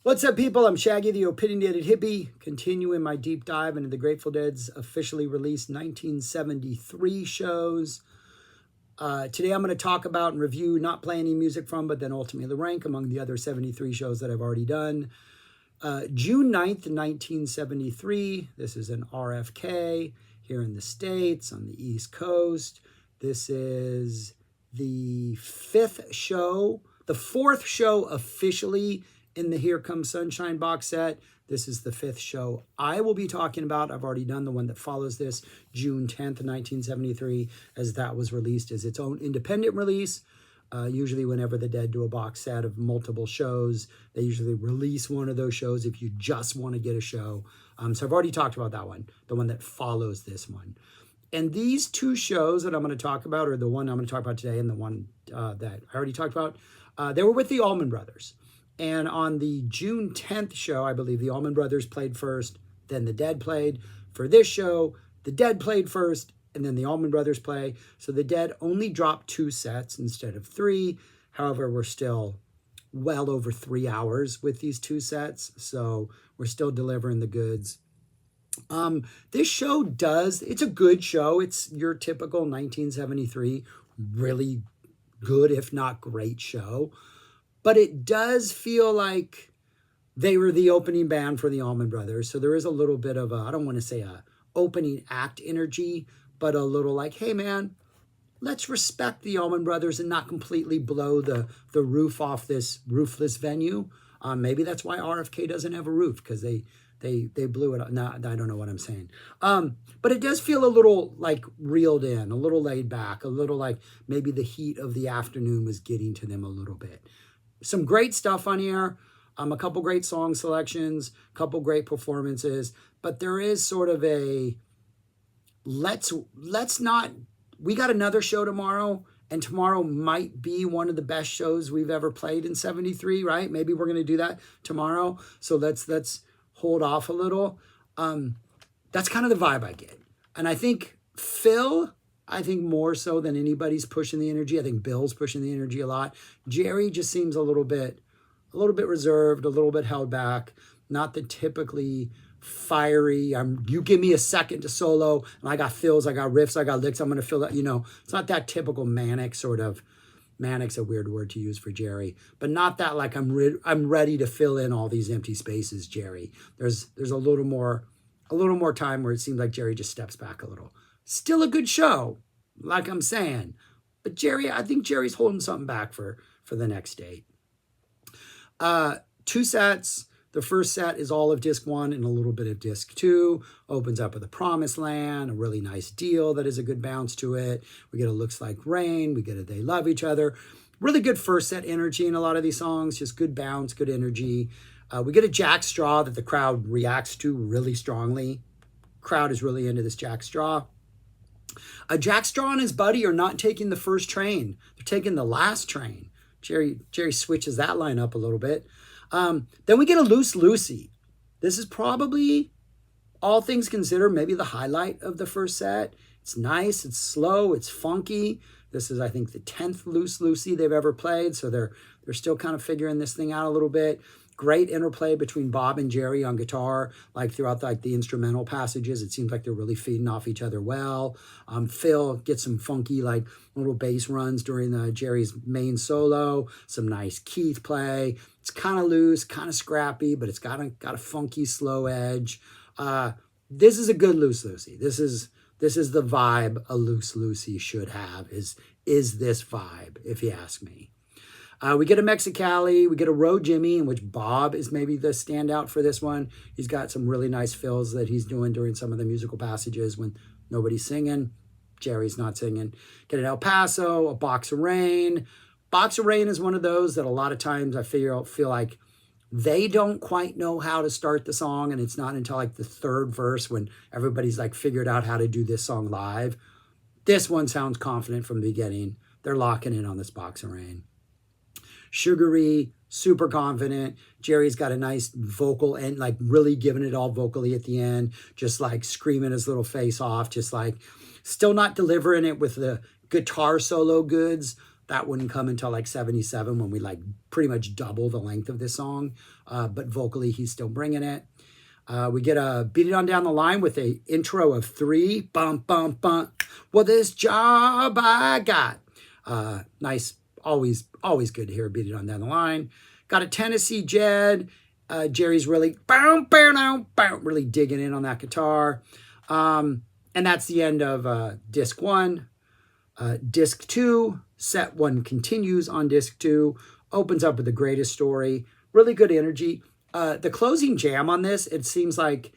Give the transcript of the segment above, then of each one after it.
What's up, people? I'm Shaggy, the Opinionated Hippie, continuing my deep dive into the Grateful Dead's officially released 1973 shows. Today I'm going to talk about and review, not play any music from, but then ultimately rank among the other 73 shows that I've already done. June 9th, 1973. This is an RFK here in the States on the East Coast. This is the fourth show officially in the Here Comes Sunshine box set. This is the fifth show I will be talking about. I've already done the one that follows this, June 10th, 1973, as that was released as its own independent release. Usually whenever the Dead do a box set of multiple shows, they usually release one of those shows if you just want to get a show. So I've already talked about that one, the one that follows this one. And these two shows that I'm going to talk about, or the one I'm going to talk about today and the one that I already talked about, they were with the Allman Brothers. And on the June 10th show, I believe the Allman Brothers played first, then the Dead played. For this show, the Dead played first, and then the Allman Brothers play. So the Dead only dropped 2 sets instead of 3. However, we're still well over 3 hours with these 2 sets. So we're still delivering the goods. This show it's a good show. It's your typical 1973, really good, if not great show. But it does feel like they were the opening band for the Allman Brothers. So there is a little bit of I don't want to say a opening act energy, but a little like, hey man, let's respect the Allman Brothers and not completely blow the roof off this roofless venue. Maybe that's why RFK doesn't have a roof, because they blew it up. No, I don't know what I'm saying. But it does feel a little like reeled in, a little laid back, a little like maybe the heat of the afternoon was getting to them a little bit. Some great stuff on here, a couple great song selections, a couple great performances, but there is sort of a let's not. We got another show tomorrow, and tomorrow might be one of the best shows we've ever played in 73, right? Maybe we're going to do that tomorrow. So let's hold off a little. That's kind of the vibe I get. And I think Phil, more so than anybody's pushing the energy. I think Bill's pushing the energy a lot. Jerry just seems a little bit reserved, a little bit held back. Not the typically fiery, you give me a second to solo, and I got fills, I got riffs, I got licks, I'm going to fill that, it's not that typical manic sort of, manic's a weird word to use for Jerry, but not that like I'm ready to fill in all these empty spaces, Jerry. There's a little more time where it seems like Jerry just steps back a little. Still a good show, like I'm saying. But I think Jerry's holding something back for the next date. 2 sets. The first set is all of disc 1 and a little bit of disc 2. Opens up with a Promised Land, a really nice deal that is a good bounce to it. We get a Looks Like Rain. We get a They Love Each Other. Really good first set energy in a lot of these songs. Just good bounce, good energy. We get a Jack Straw that the crowd reacts to really strongly. Crowd is really into this Jack Straw. Jack Straw and his buddy are not taking the first train. They're taking the last train. Jerry switches that line up a little bit. Then we get a Loose Lucy. This is probably, all things considered, maybe the highlight of the first set. It's nice, it's slow, it's funky. This is, I think, the 10th Loose Lucy they've ever played, so they're still kind of figuring this thing out a little bit. Great interplay between Bob and Jerry on guitar, like throughout the instrumental passages. It seems like they're really feeding off each other well. Phil gets some funky little bass runs during Jerry's main solo. Some nice Keith play. It's kind of loose, kind of scrappy, but it's got a funky slow edge. This is a good Loose Lucy. This is the vibe a Loose Lucy should have. Is this vibe, if you ask me. We get a Mexicali, we get a Row Jimmy, in which Bob is maybe the standout for this one. He's got some really nice fills that he's doing during some of the musical passages when nobody's singing. Jerry's not singing. Get an El Paso, a Box of Rain. Box of Rain is one of those that a lot of times I feel like they don't quite know how to start the song, and it's not until the third verse when everybody's figured out how to do this song live. This one sounds confident from the beginning. They're locking in on this Box of Rain. Sugary, super confident. Jerry's got a nice vocal and really giving it all vocally at the end, just screaming his little face off, just still not delivering it with the guitar solo goods, That wouldn't come until like 77 when we like pretty much double the length of this song. But vocally, he's still bringing it. We get a Beat It On Down the Line with a intro of 3. Bum, bum, bum. Well, this job I got. Nice. Always good to hear Beat It On Down the Line. Got a Tennessee Jed. Jerry's really really digging in on that guitar. And that's the end of disc 1. Disc 2, set 1 continues on disc 2. Opens up with the greatest story. Really good energy. The closing jam on this, it seems like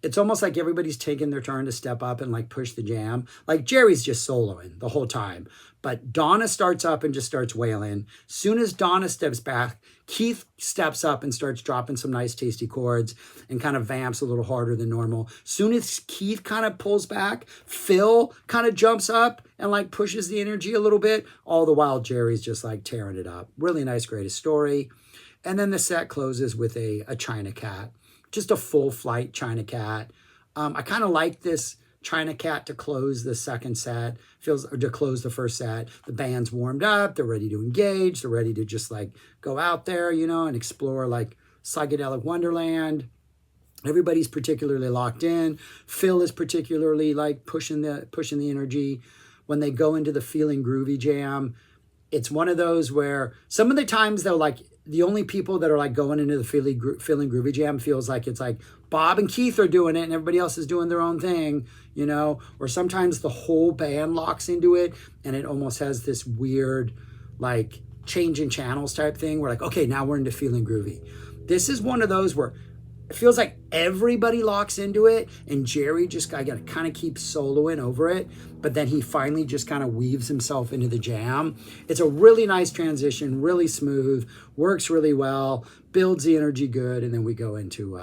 it's almost like everybody's taking their turn to step up and like push the jam. Like Jerry's just soloing the whole time. But Donna starts up and just starts wailing. Soon as Donna steps back, Keith steps up and starts dropping some nice tasty chords and kind of vamps a little harder than normal. Soon as Keith kind of pulls back, Phil kind of jumps up and like pushes the energy a little bit. All the while Jerry's just like tearing it up. Really nice, greatest story. And then the set closes with a China Cat. Just a full flight China Cat. I kind of like this China Cat to close the second set, or to close the first set. The band's warmed up, they're ready to engage, they're ready to just like go out there, you know, and explore like psychedelic wonderland. Everybody's particularly locked in. Phil is particularly like pushing the energy. When they go into the Feeling Groovy jam, it's one of those where some of the times they'll like, the only people that are like going into the Feeling Groovy jam feels like it's like Bob and Keith are doing it and everybody else is doing their own thing, you know, or sometimes the whole band locks into it and it almost has this weird like changing channels type thing. We're like, okay, now we're into Feeling Groovy. This is one of those where it feels like everybody locks into it and Jerry just kind of keeps soloing over it, but then he finally just kind of weaves himself into the jam. It's a really nice transition, really smooth, works really well, builds the energy good, and then we go into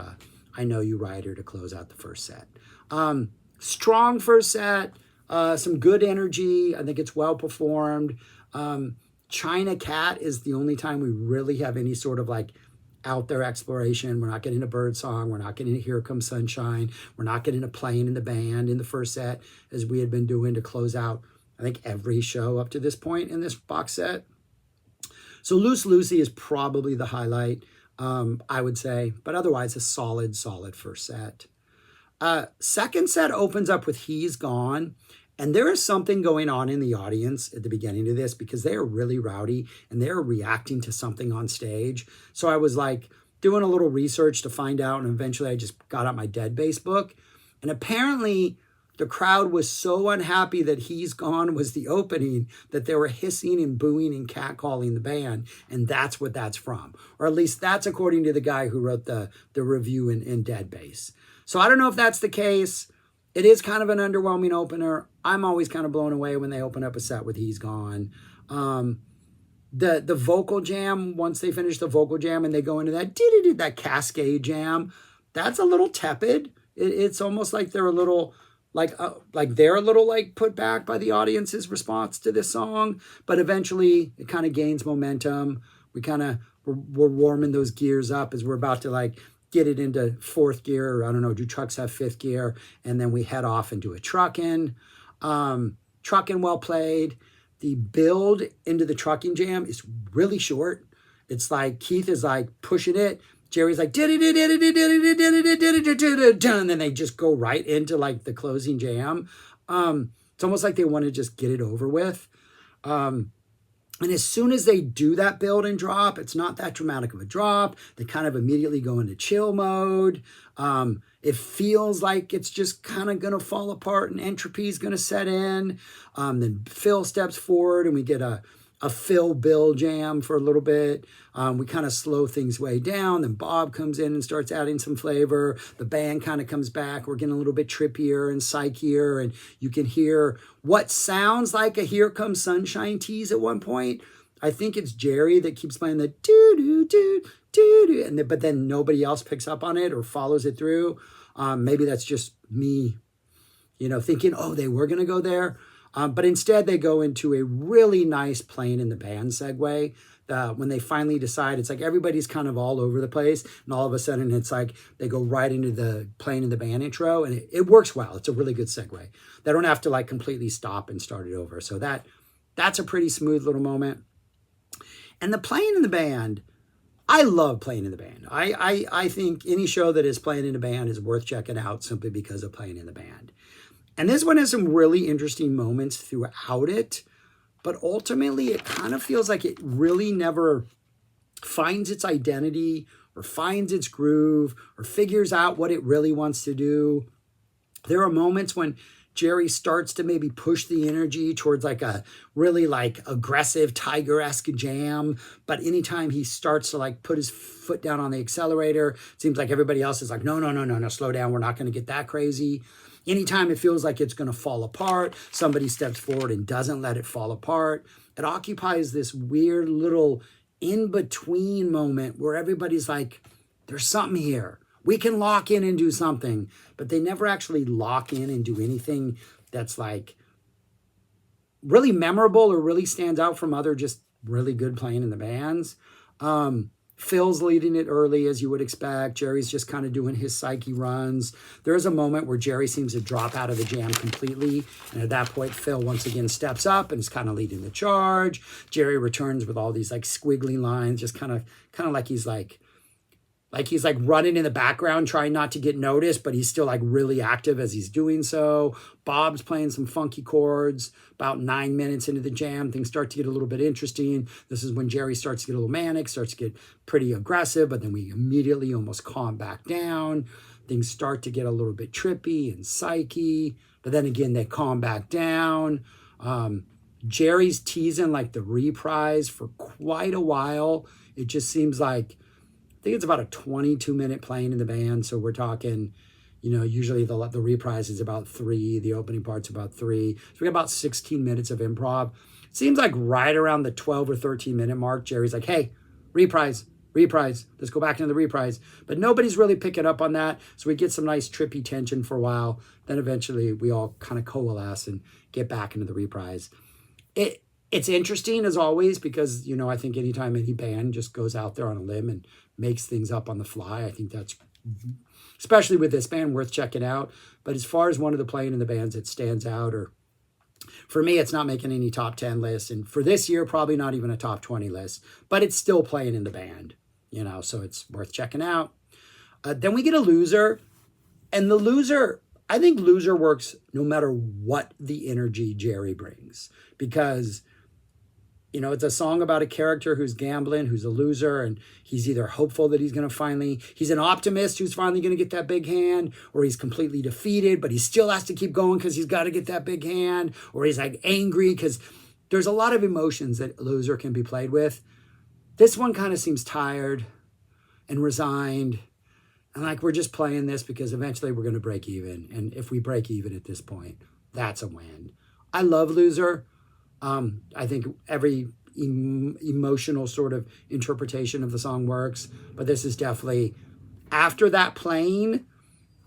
I Know You Rider to close out the first set. Strong first set, some good energy. I think it's well performed. China Cat is the only time we really have any sort of like out there exploration. We're not getting a bird song. We're not getting a Here Comes Sunshine. We're not getting a playing in the band in the first set as we had been doing to close out, I think, every show up to this point in this box set. So Loose Lucy is probably the highlight, I would say, but otherwise a solid first set. Second set opens up with He's Gone. And there is something going on in the audience at the beginning of this because they are really rowdy and they're reacting to something on stage. So I was like doing a little research to find out, and eventually I just got out my Dead Bass book. And apparently the crowd was so unhappy that He's Gone was the opening that they were hissing and booing and catcalling the band. And that's what that's from. Or at least that's according to the guy who wrote the review in Dead Bass. So I don't know if that's the case. It is kind of an underwhelming opener. I'm always kind of blown away when they open up a set with He's Gone. The vocal jam, once they finish the vocal jam and they go into that cascade jam, that's a little tepid. It's almost like they're a little like put back by the audience's response to this song. But eventually it kind of gains momentum. We're warming those gears up as we're about to like get it into fourth gear, or I don't know, do trucks have fifth gear? And then we head off into a truckin'. Truckin' well played. The build into the trucking jam is really short. It's like Keith is like pushing it. Jerry's like, and then they just go right into like the closing jam. It's almost like they want to just get it over with. And as soon as they do that build and drop, it's not that dramatic of a drop. They kind of immediately go into chill mode. It feels like it's just kind of going to fall apart and entropy is going to set in. Then Phil steps forward and we get a Phil Bill jam for a little bit. We kind of slow things way down. Then Bob comes in and starts adding some flavor. The band kind of comes back. We're getting a little bit trippier and psychier. And you can hear what sounds like a Here Comes Sunshine tease at one point. I think it's Jerry that keeps playing the doo-doo-doo, but then nobody else picks up on it or follows it through. Maybe that's just me, thinking, oh, they were going to go there. But instead, they go into a really nice playing in the band segue. When they finally decide, it's like everybody's kind of all over the place. And all of a sudden, it's like they go right into the playing in the band intro. And it works well. It's a really good segue. They don't have to like completely stop and start it over. So that That's a pretty smooth little moment. And the playing in the band, I love playing in the band. I think any show that is playing in a band is worth checking out simply because of playing in the band. And this one has some really interesting moments throughout it, but ultimately it kind of feels like it really never finds its identity or finds its groove or figures out what it really wants to do. There are moments when Jerry starts to maybe push the energy towards like a really like aggressive Tiger-esque jam. But anytime he starts to like put his foot down on the accelerator, it seems like everybody else is like, no, slow down. We're not going to get that crazy. Anytime it feels like it's going to fall apart, somebody steps forward and doesn't let it fall apart. It occupies this weird little in-between moment where everybody's like, there's something here. We can lock in and do something, but they never actually lock in and do anything that's like really memorable or really stands out from other just really good playing in the bands. Phil's leading it early, as you would expect. Jerry's just kind of doing his psyche runs. There's a moment where Jerry seems to drop out of the jam completely, and at that point, Phil once again steps up and is kind of leading the charge. Jerry returns with all these like squiggly lines, just kind of like he's running in the background, trying not to get noticed, but he's still like really active as he's doing so. Bob's playing some funky chords. About 9 minutes into the jam, things start to get a little bit interesting. This is when Jerry starts to get a little manic, starts to get pretty aggressive, but then we immediately almost calm back down. Things start to get a little bit trippy and psyche, but then again, they calm back down. Jerry's teasing like the reprise for quite a while. It just seems like, I think it's about a 22-minute playing in the band. So we're talking, usually the reprise is about 3. The opening part's about 3. So we got about 16 minutes of improv. It seems like right around the 12 or 13-minute mark, Jerry's like, hey, reprise. Let's go back into the reprise. But nobody's really picking up on that. So we get some nice trippy tension for a while. Then eventually we all kind of coalesce and get back into the reprise. It's interesting as always because, I think anytime any band just goes out there on a limb and makes things up on the fly, I think that's, especially with this band, worth checking out. But as far as one of the playing in the bands that stands out, or for me, it's not making any top 10 lists. And for this year, probably not even a top 20 list, but it's still playing in the band, so it's worth checking out. Then we get a loser, and the loser, I think loser works no matter what the energy Jerry brings, because it's a song about a character who's gambling, who's a loser, and he's either hopeful that he's an optimist who's finally going to get that big hand, or he's completely defeated, but he still has to keep going because he's got to get that big hand, or he's like angry because there's a lot of emotions that a loser can be played with. This one kind of seems tired and resigned, and like we're just playing this because eventually we're going to break even, and if we break even at this point, that's a win. I love Loser. I think every emotional sort of interpretation of the song works, but this is definitely, after that playing,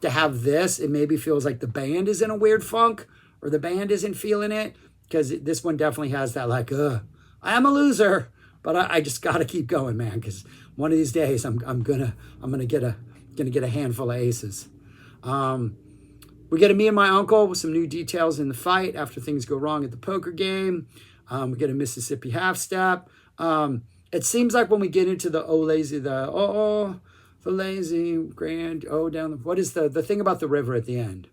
to have this, it maybe feels like the band is in a weird funk, or the band isn't feeling it, because this one definitely has that like, I am a loser, but I just got to keep going, man, because one of these days I'm gonna get a handful of aces. We get a me and my uncle with some new details in the fight after things go wrong at the poker game. We get a Mississippi half step. It seems like when we get into the the lazy grand, down the, what is the thing about the river at the end?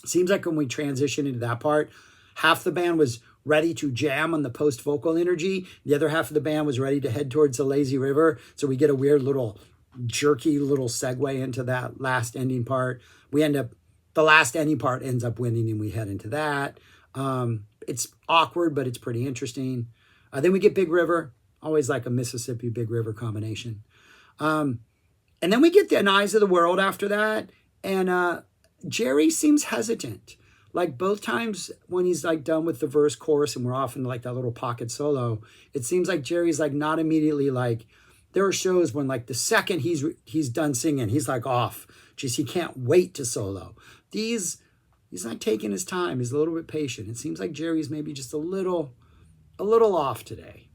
It seems like when we transition into that part, half the band was ready to jam on the post vocal energy. The other half of the band was ready to head towards the lazy river. So we get a weird little jerky little segue into that last ending part. The last ending part ends up winning, and we head into that. It's awkward, but it's pretty interesting. Then we get Big River, always like a Mississippi Big River combination. And then we get the Eyes of the World after that, and Jerry seems hesitant. Like both times when he's like done with the verse chorus and we're off into like that little pocket solo, it seems like Jerry's like not immediately like, there are shows when like the second he's done singing, he's like off. Just he can't wait to solo. He's not taking his time. He's a little bit patient. It seems like Jerry's maybe just a little off today.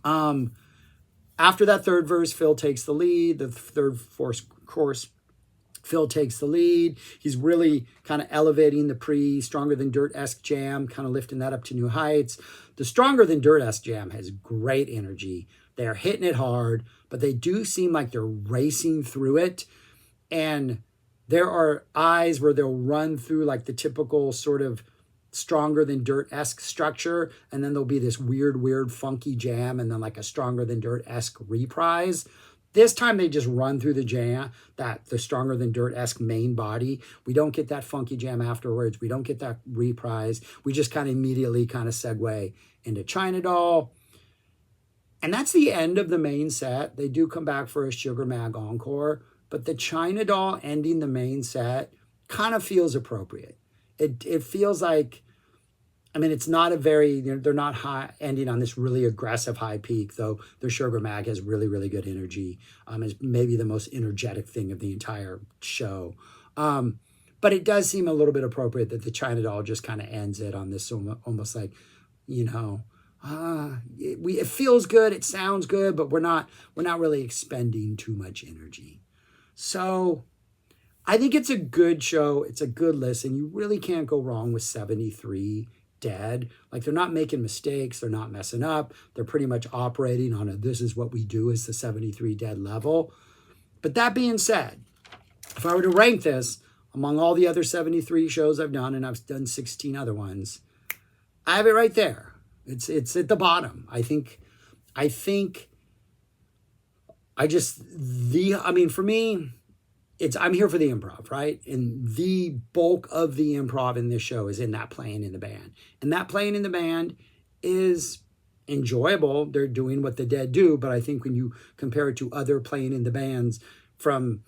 After that third verse, Phil takes the lead. The third chorus Phil takes the lead. He's really kind of elevating the Stronger Than Dirt-esque jam, kind of lifting that up to new heights. The Stronger Than Dirt-esque jam has great energy. They're hitting it hard, but they do seem like they're racing through it. And there are eyes where they'll run through like the typical sort of Stronger Than Dirt-esque structure, and then there'll be this weird, funky jam, and then like a Stronger Than Dirt-esque reprise. This time they just run through the jam, the Stronger Than Dirt-esque main body. We don't get that funky jam afterwards. We don't get that reprise. We just kind of immediately kind of segue into China Doll. And that's the end of the main set. They do come back for a Sugar Mag encore, but the China Doll ending the main set kind of feels appropriate. It feels like, I mean, it's not a very, they're not high ending on this really aggressive high peak, though their Sugar Mag has really good energy. It's maybe the most energetic thing of the entire show. But it does seem a little bit appropriate that the China Doll just kind of ends it on this almost like, it feels good, it sounds good, but we're not really expending too much energy. So I think it's a good show. It's a good listen. You really can't go wrong with 73 Dead. Like, they're not making mistakes. They're not messing up. They're pretty much operating on this is what we do as the 73 Dead level. But that being said, if I were to rank this among all the other 73 shows I've done, and I've done 16 other ones, I have it right there. It's at the bottom. I think for me, I'm here for the improv, right? And the bulk of the improv in this show is in that playing in the band. And that playing in the band is enjoyable. They're doing what the Dead do, but I think when you compare it to other playing in the bands from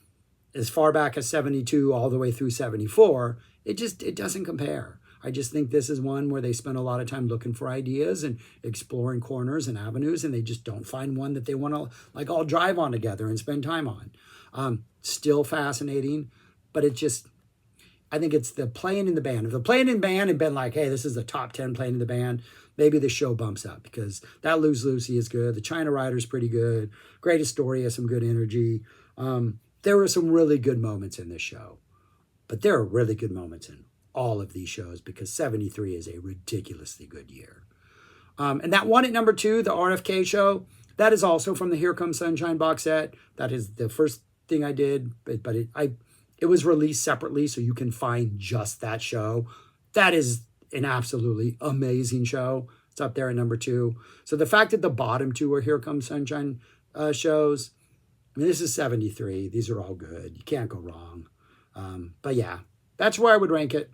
as far back as 72 all the way through 74, it doesn't compare. I just think this is one where they spend a lot of time looking for ideas and exploring corners and avenues, and they just don't find one that they want to like all drive on together and spend time on. Still fascinating, but I think it's the playing in the band. If the playing in band had been like, hey, this is the top 10 playing in the band, maybe the show bumps up, because that Lose Lucy is good. The China Rider's pretty good. Greatest Story has some good energy. There were some really good moments in this show, but there are really good moments in all of these shows because 73 is a ridiculously good year. And that one at number 2, the RFK show, that is also from the Here Comes Sunshine box set. That is the first thing I did, but it was released separately, so you can find just that show. That is an absolutely amazing show. It's up there at number 2. So the fact that the bottom 2 are Here Comes Sunshine shows, I mean, this is 73. These are all good. You can't go wrong. But yeah, that's where I would rank it.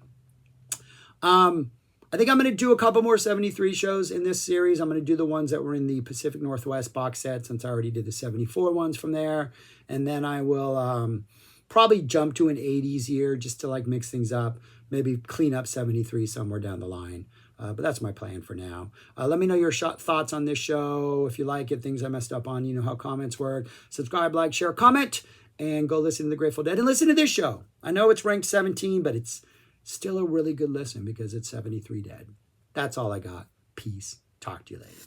I think I'm going to do a couple more 73 shows in this series. I'm going to do the ones that were in the Pacific Northwest box set, since I already did the 74 ones from there. And then I will probably jump to an 80s year just to like mix things up. Maybe clean up 73 somewhere down the line. But that's my plan for now. Let me know your thoughts on this show. If you like it, things I messed up on, you know how comments work. Subscribe, like, share, comment, and go listen to The Grateful Dead and listen to this show. I know it's ranked 17, but it's still a really good listen because it's 73 Dead. That's all I got. Peace. Talk to you later.